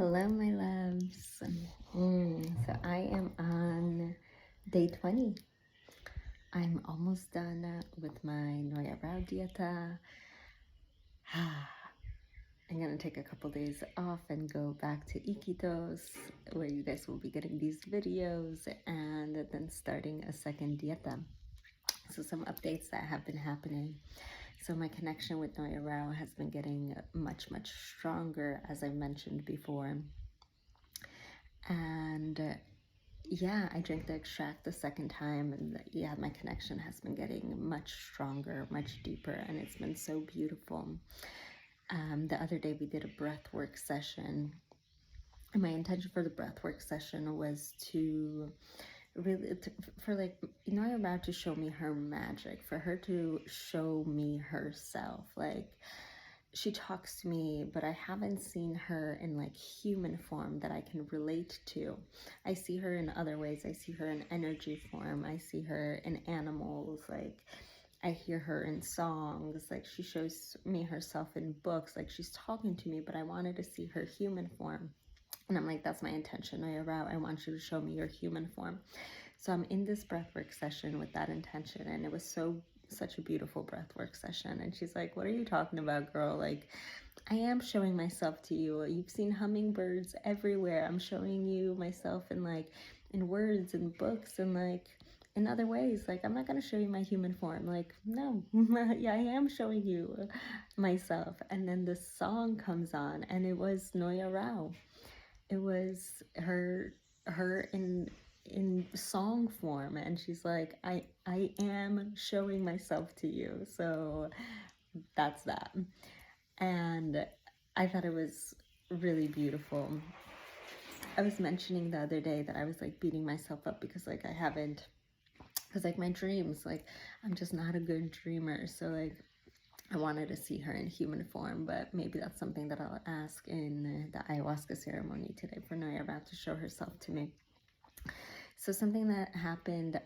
Hello, my loves. So I am on day 20. I'm almost done with my Noya Rao dieta. I'm going to take a couple days off and go back to Iquitos, where you guys will be getting these videos, and then starting a second dieta. So some updates that have been happening. So my connection with Noya Rao has been getting much stronger, as I mentioned before. And yeah, I drank the extract the second time, and yeah, my connection has been getting much stronger, much deeper, and it's been so beautiful. The other day we did a breathwork session, and my intention for the breathwork session was to really, for like Noya Rao to show me her magic, for her to show me herself. Like, she talks to me, but I haven't seen her in like human form that I can relate to. I see her in other ways. I see her in energy form. I see her in animals. Like, I hear her in songs. Like, she shows me herself in books. Like, she's talking to me, but I wanted to see her human form. And I'm like, that's my intention, Noya Rao. I want you to show me your human form. So I'm in this breathwork session with that intention, and it was such a beautiful breathwork session. And she's like, what are you talking about, girl? Like, I am showing myself to you. You've seen hummingbirds everywhere. I'm showing you myself in words and books and like in other ways. Like, I'm not going to show you my human form. Like, no. Yeah, I am showing you myself. And then this song comes on, and it was Noya Rao. It was her in song form, and she's like, I am showing myself to you. So that's that. And I thought it was really beautiful. I was mentioning the other day that I was like beating myself up because like I haven't, because like my dreams, like I'm just not a good dreamer. So like I wanted to see her in human form, but maybe that's something that I'll ask in the ayahuasca ceremony today for Noya Rao to show herself to me. So something that happened,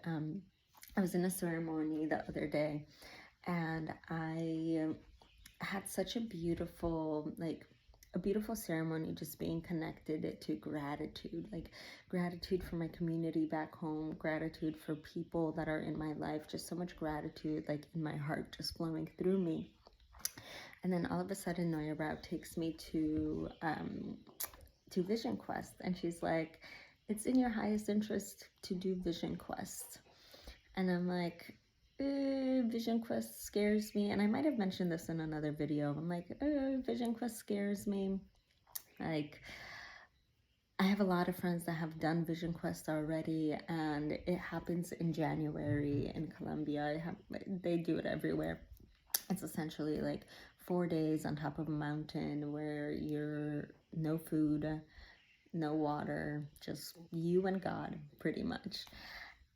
I was in a ceremony the other day, and I had such a beautiful ceremony, just being connected to gratitude, like gratitude for my community back home, gratitude for people that are in my life, just so much gratitude like in my heart just flowing through me. And then all of a sudden Noya Rao takes me to Vision Quest, and she's like, it's in your highest interest to do Vision Quest. And I'm like, Vision Quest scares me. And I might have mentioned this in another video. I'm like, Vision Quest scares me. Like, I have a lot of friends that have done Vision Quest already, and it happens in January in Colombia. They do it everywhere. It's essentially like 4 days on top of a mountain where you're no food, no water, just you and God, pretty much.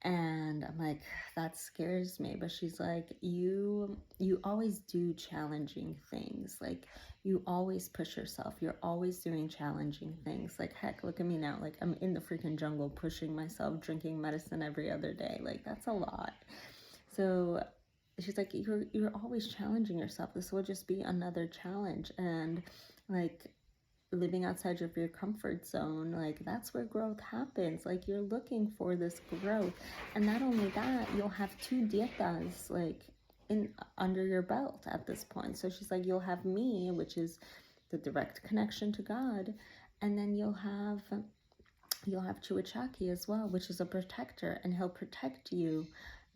And I'm like, that scares me. But she's like, you always do challenging things. Like, you always push yourself. You're always doing challenging things. Like, heck, look at me now. Like, I'm in the freaking jungle pushing myself, drinking medicine every other day. Like, that's a lot. So she's like, you're always challenging yourself. This will just be another challenge. And like, living outside of your comfort zone, like that's where growth happens. Like, you're looking for this growth, and not only that, you'll have 2 dietas like in under your belt at this point. So she's like, you'll have me, which is the direct connection to God, and then you'll have Chullachaqui as well, which is a protector, and he'll protect you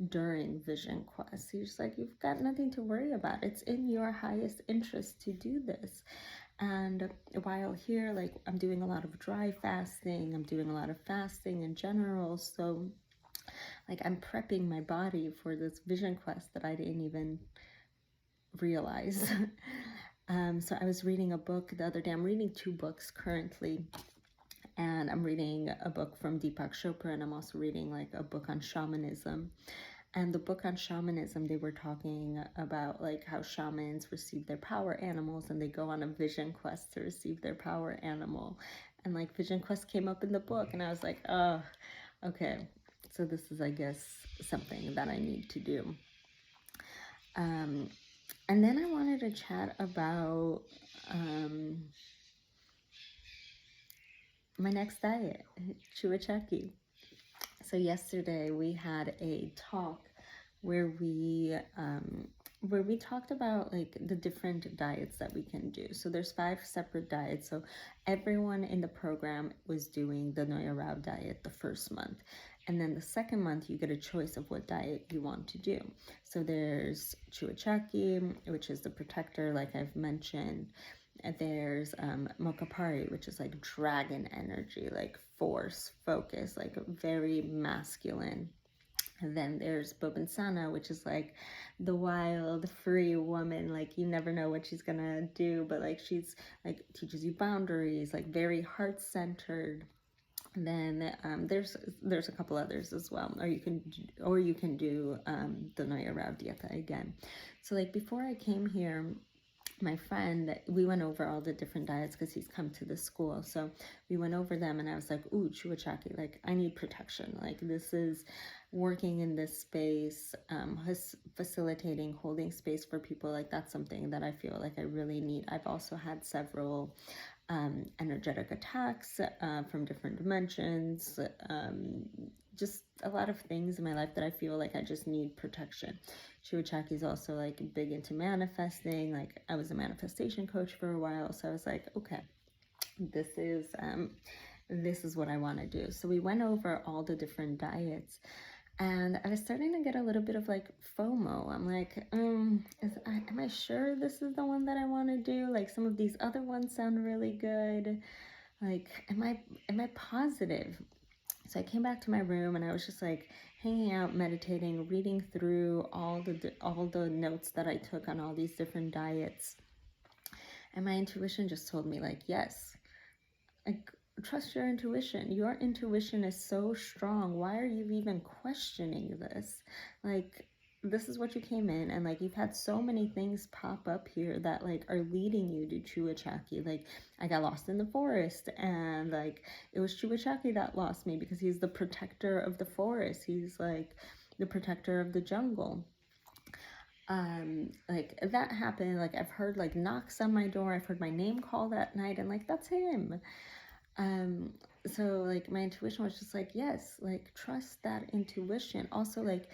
during Vision Quest. He's just like, you've got nothing to worry about. It's in your highest interest to do this. And while here, like, I'm doing a lot of dry fasting, I'm doing a lot of fasting in general. So like, I'm prepping my body for this Vision Quest that I didn't even realize. So I was reading a book the other day. I'm reading 2 books currently. And I'm reading a book from Deepak Chopra, and I'm also reading like a book on shamanism. And the book on shamanism, they were talking about like how shamans receive their power animals, and they go on a vision quest to receive their power animal. And like, Vision Quest came up in the book, and I was like, oh, okay. So this is, I guess, something that I need to do. And then I wanted to chat about my next diet, Chullachaqui. So yesterday we had a talk where we talked about like the different diets that we can do. So there's 5 separate diets. So everyone in the program was doing the Noya Rao diet the first month. And then the second month you get a choice of what diet you want to do. So there's Chullachaqui, which is the protector, like I've mentioned. There's Mokapari, which is like dragon energy, like force, focus, like very masculine. And then there's Bobinsana, which is like the wild, free woman. Like you never know what she's gonna do, but like she's like teaches you boundaries, like very heart-centered. And then there's a couple others as well, or you can do the Noya Rao Dieta again. So like before I came here, my friend, we went over all the different diets because he's come to the school. So we went over them and I was like, ooh, Chullachaqui, like I need protection. Like this is working in this space, facilitating, holding space for people. Like that's something that I feel like I really need. I've also had several energetic attacks from different dimensions, just a lot of things in my life that I feel like I just need protection. Chullachaqui is also like big into manifesting. Like I was a manifestation coach for a while, so I was like, okay, this is what I want to do. So we went over all the different diets, and I was starting to get a little bit of like FOMO. I'm like, am I sure this is the one that I want to do? Like some of these other ones sound really good. Like, am I positive? So I came back to my room and I was just like hanging out, meditating, reading through all the notes that I took on all these different diets. And my intuition just told me like, yes, like trust your intuition. Your intuition is so strong. Why are you even questioning this? Like this is what you came in, and like you've had so many things pop up here that like are leading you to Chullachaqui. Like I got lost in the forest, and like it was Chullachaqui that lost me because he's the protector of the forest. He's like the protector of the jungle. Like that happened. Like I've heard like knocks on my door. I've heard my name called that night, and like that's him. So like my intuition was just like, yes, like trust that intuition. Also like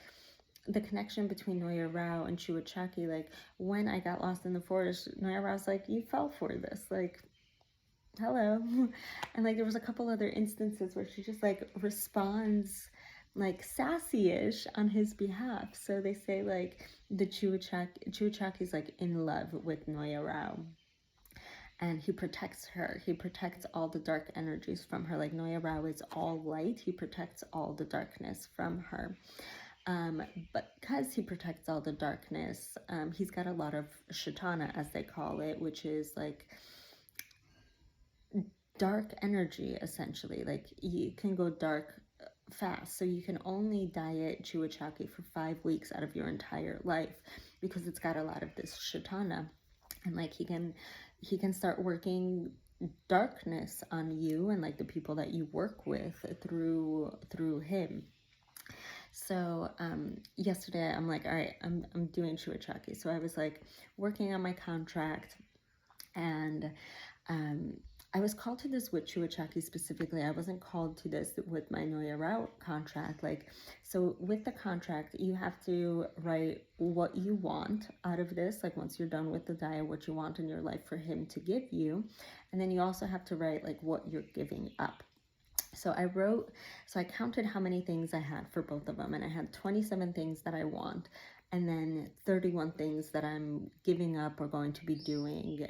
the connection between Noya Rao and Chullachaqui, like when I got lost in the forest, Noya Rao's like, you fell for this, like hello. And like there was a couple other instances where she just like responds like sassy-ish on his behalf. So they say like the Chullachaqui's like in love with Noya Rao, and he protects her. He protects all the dark energies from her. Like Noya Rao is all light. He protects all the darkness from her. But because he protects all the darkness, he's got a lot of shatana, as they call it, which is like dark energy, essentially. Like you can go dark fast. So you can only diet Chullachaqui for 5 weeks out of your entire life because it's got a lot of this shatana. And like he can start working darkness on you and like the people that you work with through him. So yesterday I'm like, all right, I'm doing Chullachaqui. So I was like working on my contract, and I was called to this with Chullachaqui specifically. I wasn't called to this with my Noya Rao contract. Like, so with the contract, you have to write what you want out of this. Like once you're done with the diet, what you want in your life for him to give you. And then you also have to write like what you're giving up. So I counted how many things I had for both of them, and I had 27 things that I want, and then 31 things that I'm giving up or going to be doing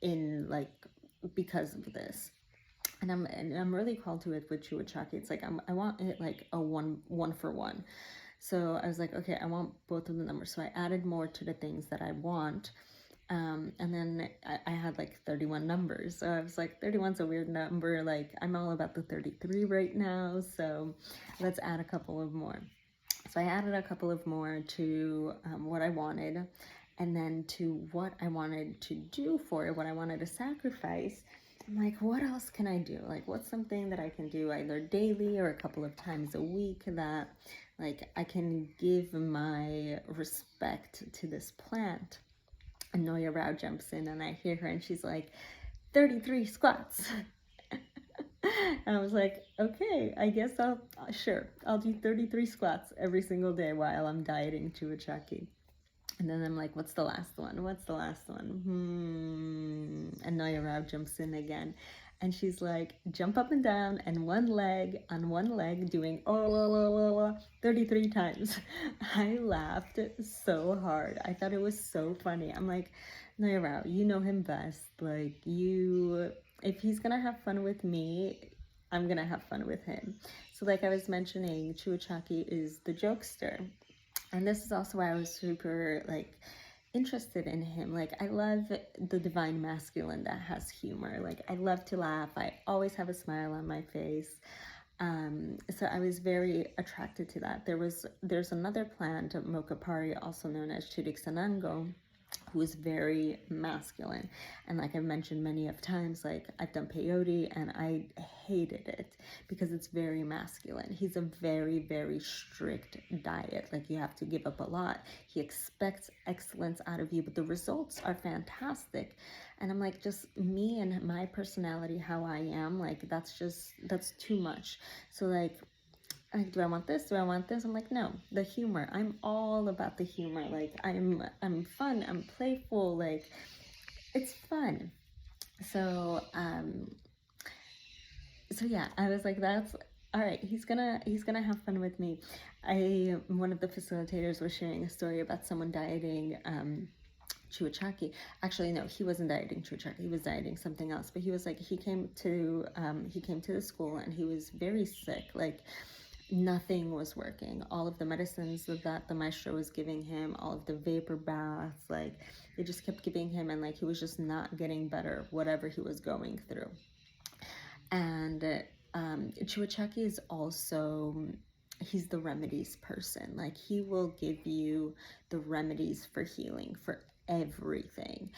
in like because of this. And I'm really called to it with Chullachaqui. It's like I want it like a one for one. So I was like, okay, I want both of the numbers. So I added more to the things that I want. And then I had like 31 numbers. So I was like, 31's a weird number. Like I'm all about the 33 right now. So let's add a couple of more. So I added a couple of more to what I wanted, and then to what I wanted to do for it, what I wanted to sacrifice. I'm like, what else can I do? Like, what's something that I can do either daily or a couple of times a week that like I can give my respect to this plant? And Noya Rao jumps in, and I hear her, and she's like, 33 squats. And I was like, okay, I guess I'll do 33 squats every single day while I'm dieting Chullachaqui. And then I'm like, what's the last one? What's the last one? And Noya Rao jumps in again. And she's like, jump up and down and one leg on one leg doing 33 times. I laughed so hard. I thought it was so funny. I'm like, Noya Rao, you know him best. Like, if he's gonna have fun with me, I'm gonna have fun with him. So like I was mentioning, Chullachaqui is the jokester. And this is also why I was super like interested in him. Like, I love the divine masculine that has humor. Like, I love to laugh. I always have a smile on my face. So I was very attracted to that. There's another plant, Mokapari, also known as Chiricsanango, who is very masculine. And like I've mentioned many of times, like I've done peyote and I hated it because it's very masculine. He's a very, very strict diet. Like, you have to give up a lot. He expects excellence out of you, but the results are fantastic. And I'm like, just me and my personality, how I am, like, that's too much. So like, do I want this? Do I want this? I'm like, no, the humor. I'm all about the humor. Like, I'm fun. I'm playful. Like, it's fun. So, so yeah, I was like, that's all right. He's gonna have fun with me. One of the facilitators was sharing a story about someone dieting, Chullachaqui. Actually, no, he wasn't dieting Chullachaqui. He was dieting something else. But he was like, he came to the school and he was very sick. Like, nothing was working. All of the medicines that the maestro was giving him, all of the vapor baths, like, they just kept giving him, and like, he was just not getting better, whatever he was going through. And Chullachaqui is also, he's the remedies person. Like, he will give you the remedies for healing, for everything.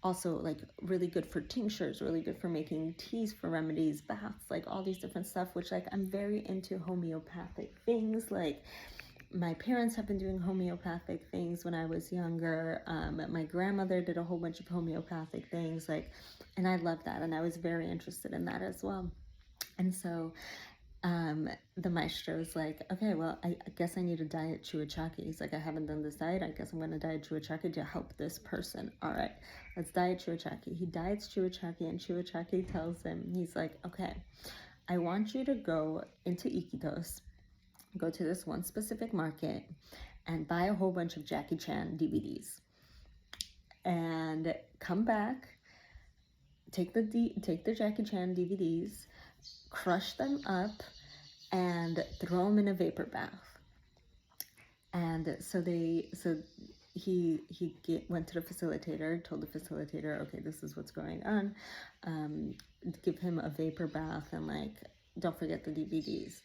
Also, like, really good for tinctures, really good for making teas, for remedies, baths, like all these different stuff, which, like, I'm very into homeopathic things. Like, my parents have been doing homeopathic things when I was younger. My grandmother did a whole bunch of homeopathic things, like, and I love that, and I was very interested in that as well. And so the maestro was like, okay, well, I guess I need to diet Chullachaqui. He's like, I haven't done this diet. I guess I'm going to diet Chullachaqui to help this person. All right, let's diet Chullachaqui. He diets Chullachaqui, and Chullachaqui tells him, he's like, okay, I want you to go into Iquitos, go to this one specific market, and buy a whole bunch of Jackie Chan DVDs. And come back, take the Jackie Chan DVDs, crush them up, and throw them in a vapor bath. And so he went to the facilitator, told the facilitator, okay, this is what's going on. Give him a vapor bath, and like, don't forget the DVDs.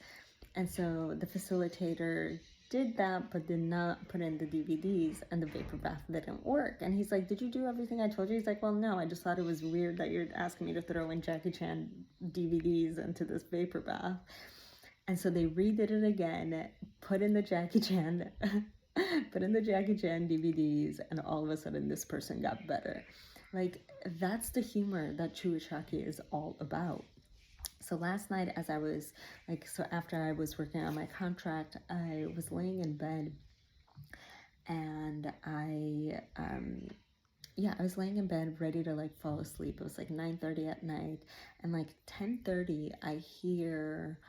And so the facilitator did that, but did not put in the DVDs, and the vapor bath didn't work. And he's like, did you do everything I told you? He's like, well, no, I just thought it was weird that you're asking me to throw in Jackie Chan DVDs into this vapor bath. And so they redid it again, put in the Jackie Chan DVDs, and all of a sudden this person got better. Like, that's the humor that Chullachaqui is all about. So last night, as I was like, so after I was working on my contract, I was laying in bed, and I was laying in bed ready to like fall asleep. It was like 9:30 at night, and like 10:30, I hear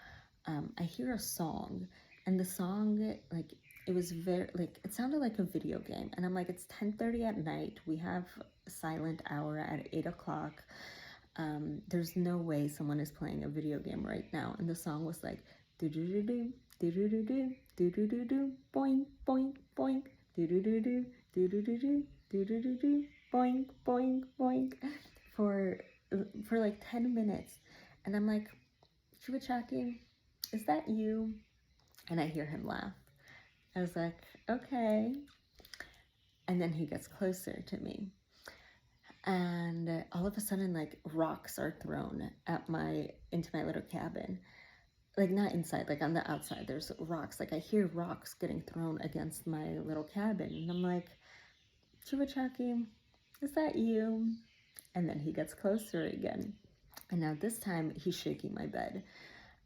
a song, and the song, like, it was very, like, it sounded like a video game, and I'm like, it's 10:30 at night. We have silent hour at 8 o'clock. There's no way someone is playing a video game right now. And the song was like, do do do do do do do do do do do do boink boink boink do do do do do do do do do do do do boink boink boink for like 10 minutes. And I'm like, Chullachaqui, is that you? And I hear him laugh. I was like, okay. And then he gets closer to me. And all of a sudden, like, rocks are thrown into my little cabin. Like, not inside, like on the outside, there's rocks. Like, I hear rocks getting thrown against my little cabin. And I'm like, Chullachaqui, is that you? And then he gets closer again. And now this time he's shaking my bed.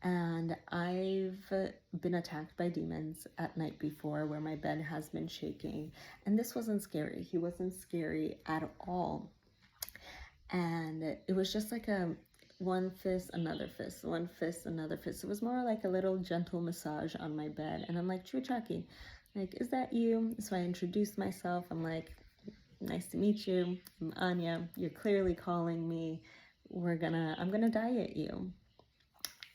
And I've been attacked by demons at night before where my bed has been shaking. And this wasn't scary. He wasn't scary at all. And it was just like a one fist, another fist, one fist, another fist. It was more like a little gentle massage on my bed. And I'm like, Chullachaqui, like, is that you? So I introduced myself. I'm like, nice to meet you. I'm Ania. You're clearly calling me. I'm gonna diet you.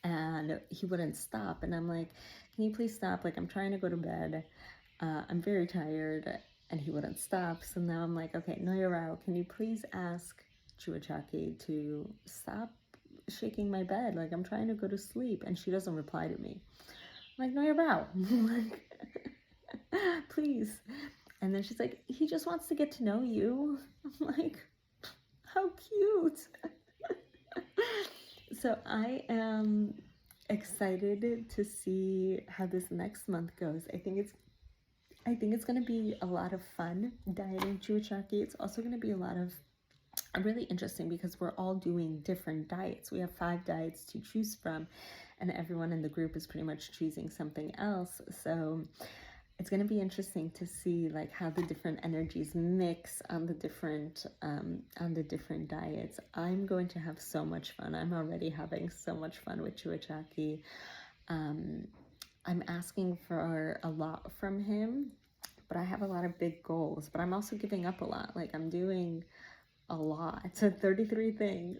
And he wouldn't stop. And I'm like, can you please stop? Like, I'm trying to go to bed. I'm very tired. And he wouldn't stop. So now I'm like, okay, Noya Rao, can you please ask Chullachaqui to stop shaking my bed? Like, I'm trying to go to sleep. And she doesn't reply to me. I'm like, Noya Rao, like, please. And then she's like, he just wants to get to know you. I'm like, how cute. So I am excited to see how this next month goes. I think it's going to be a lot of fun dieting Chullachaqui. It's also going to be a lot of really interesting because we're all doing different diets. We have 5 diets to choose from, and everyone in the group is pretty much choosing something else. So it's going to be interesting to see like how the different energies mix on the different diets. I'm going to have so much fun. I'm already having so much fun with Chullachaqui. I'm asking for a lot from him, but I have a lot of big goals. But I'm also giving up a lot. Like, I'm doing a lot, so 33 things.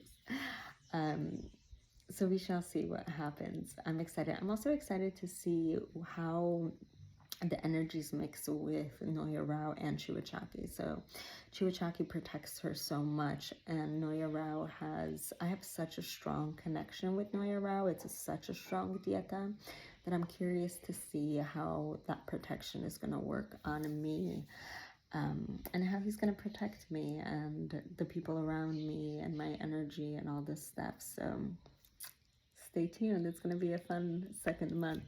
So we shall see what happens. I'm excited. I'm also excited to see how the energies mix with Noya Rao and Chullachaqui. So Chullachaqui protects her so much, and Noya Rao I have such a strong connection with Noya Rao. It's such a strong dieta that I'm curious to see how that protection is going to work on me, and how he's going to protect me and the people around me and my energy and all this stuff. So stay tuned. It's going to be a fun second month.